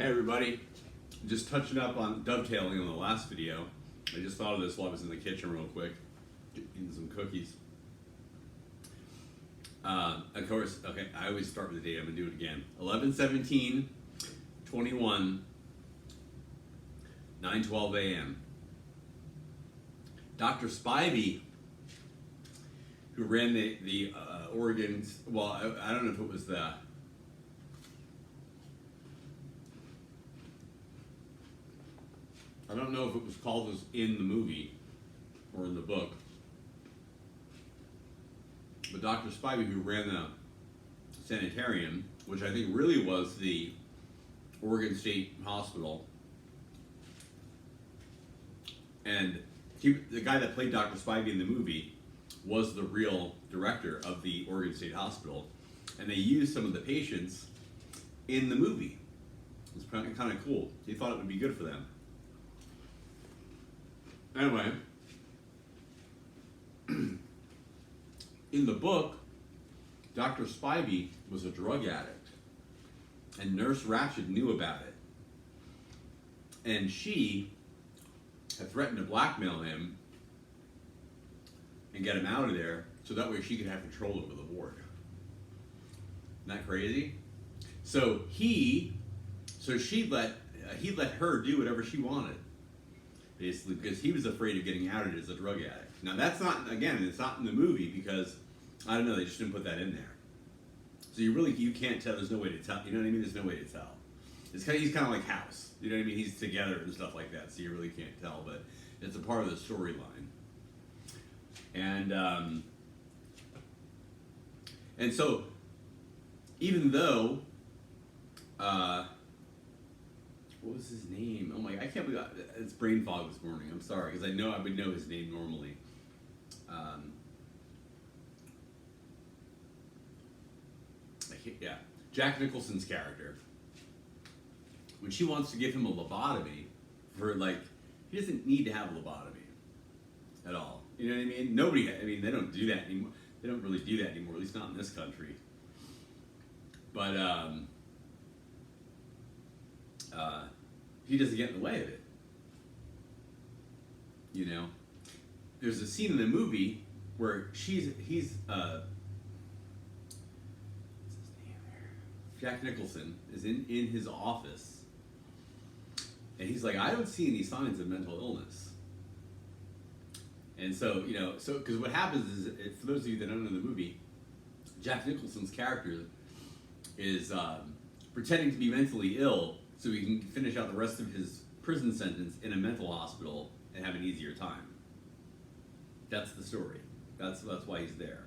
Hey everybody, just touching up on dovetailing on the last video. I just thought of this while I was in the kitchen real quick, eating some cookies. Of course, okay, I always start with the date, I'm going to do it again. 11/17/21, 9:12 a.m. Dr. Spivey, who ran the Oregon, well, I don't know if it was the, I don't know if it was called as in the movie or in the book, but Dr. Spivey, who ran the sanitarium, which I think really was the Oregon State Hospital, and the guy that played Dr. Spivey in the movie was the real director of the Oregon State Hospital, and they used some of the patients in the movie. It was kind of cool. He thought it would be good for them. Anyway, in the book, Dr. Spivey was a drug addict, and Nurse Ratched knew about it. And she had threatened to blackmail him and get him out of there so that way she could have control over the ward. Isn't that crazy? So he let her do whatever she wanted, basically, because he was afraid of getting outed as a drug addict. Now that's not, again, it's not in the movie because, I don't know, they just didn't put that in there. So you can't tell, there's no way to tell, you know what I mean? There's no way to tell. He's kind of like House, you know what I mean? He's together and stuff like that, so you really can't tell, but it's a part of the storyline. And so, even though, what was his name? Oh my, I can't believe it's brain fog this morning. I'm sorry, because I would know his name normally. Yeah, Jack Nicholson's character. When she wants to give him a lobotomy for, like, he doesn't need to have a lobotomy at all. You know what I mean? They don't do that anymore. They don't really do that anymore, at least not in this country. But, he doesn't get in the way of it. You know? There's a scene in the movie where Jack Nicholson is in his office, and he's like, I don't see any signs of mental illness. And so, because what happens is, for those of you that don't know the movie, Jack Nicholson's character is pretending to be mentally ill so he can finish out the rest of his prison sentence in a mental hospital and have an easier time. That's the story. That's why he's there.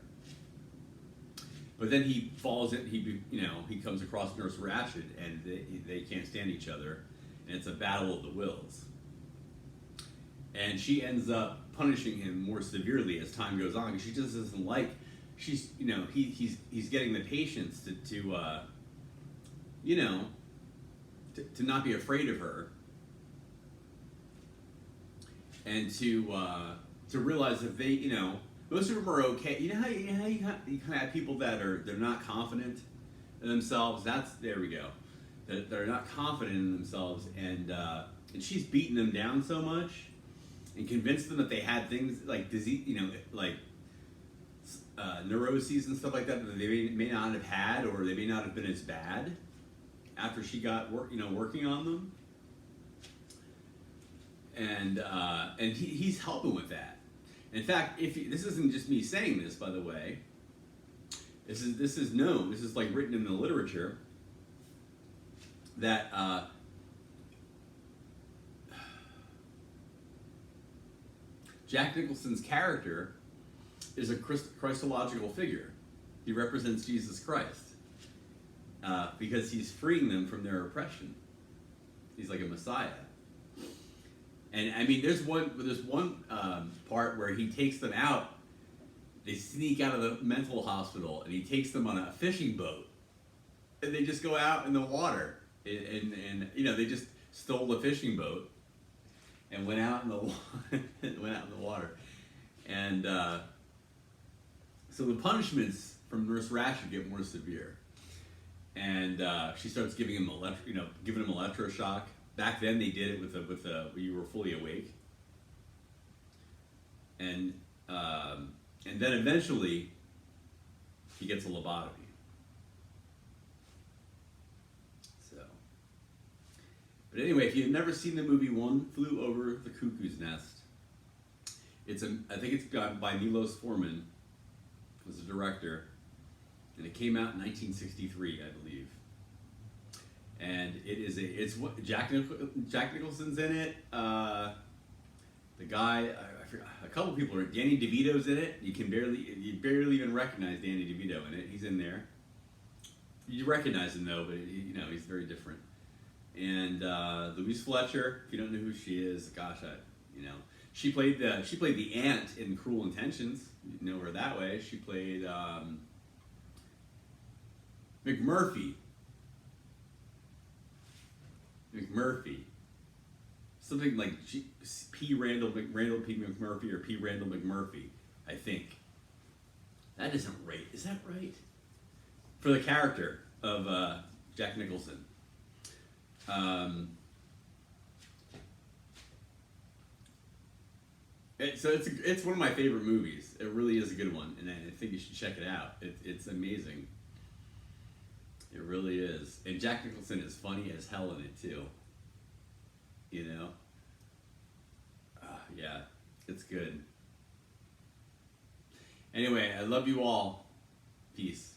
But then he falls in. He comes across Nurse Ratched, and they can't stand each other, and it's a battle of the wills. And she ends up punishing him more severely as time goes on, because she just doesn't like. He's getting the patients to not be afraid of her, and to realize that most of them are okay. You know how you kind of have people they're not confident in themselves. There we go. They're not confident in themselves, and she's beating them down so much, and convinced them that they had things like disease, like neuroses and stuff like that they may not have had, or they may not have been as bad after she got working on them, and he's helping with that. In fact, this isn't just me saying this, by the way. This is known. This is like written in the literature that Jack Nicholson's character is a Christological figure. He represents Jesus Christ because he's freeing them from their oppression. He's like a Messiah. And I mean, there's one part where he takes them out. They sneak out of the mental hospital, and he takes them on a fishing boat, and they just go out in the water, and they just stole the fishing boat and went out in the water, and so the punishments from Nurse Ratched get more severe. and she starts giving him giving him electroshock. Back then, they did it with you were fully awake, and then eventually he gets a lobotomy. So, but anyway, if you've never seen the movie One Flew Over the Cuckoo's Nest, I think it's got by Milos Forman, was the director, and it came out in 1963, I believe. And it's what Jack Nicholson's in it. The guy, I forgot, a couple people are. Danny DeVito's in it. You barely even recognize Danny DeVito in it. He's in there. You recognize him though, but he's very different. And Louise Fletcher, if you don't know who she is, gosh, she played the aunt in Cruel Intentions. You know her that way. She played McMurphy. Something like Randall P. McMurphy or P. Randall McMurphy, I think. That isn't right. Is that right? For the character of Jack Nicholson. It's one of my favorite movies. It really is a good one, and I think you should check it out. It's amazing. It really is. And Jack Nicholson is funny as hell in it too. Yeah, it's good. Anyway, I love you all. Peace.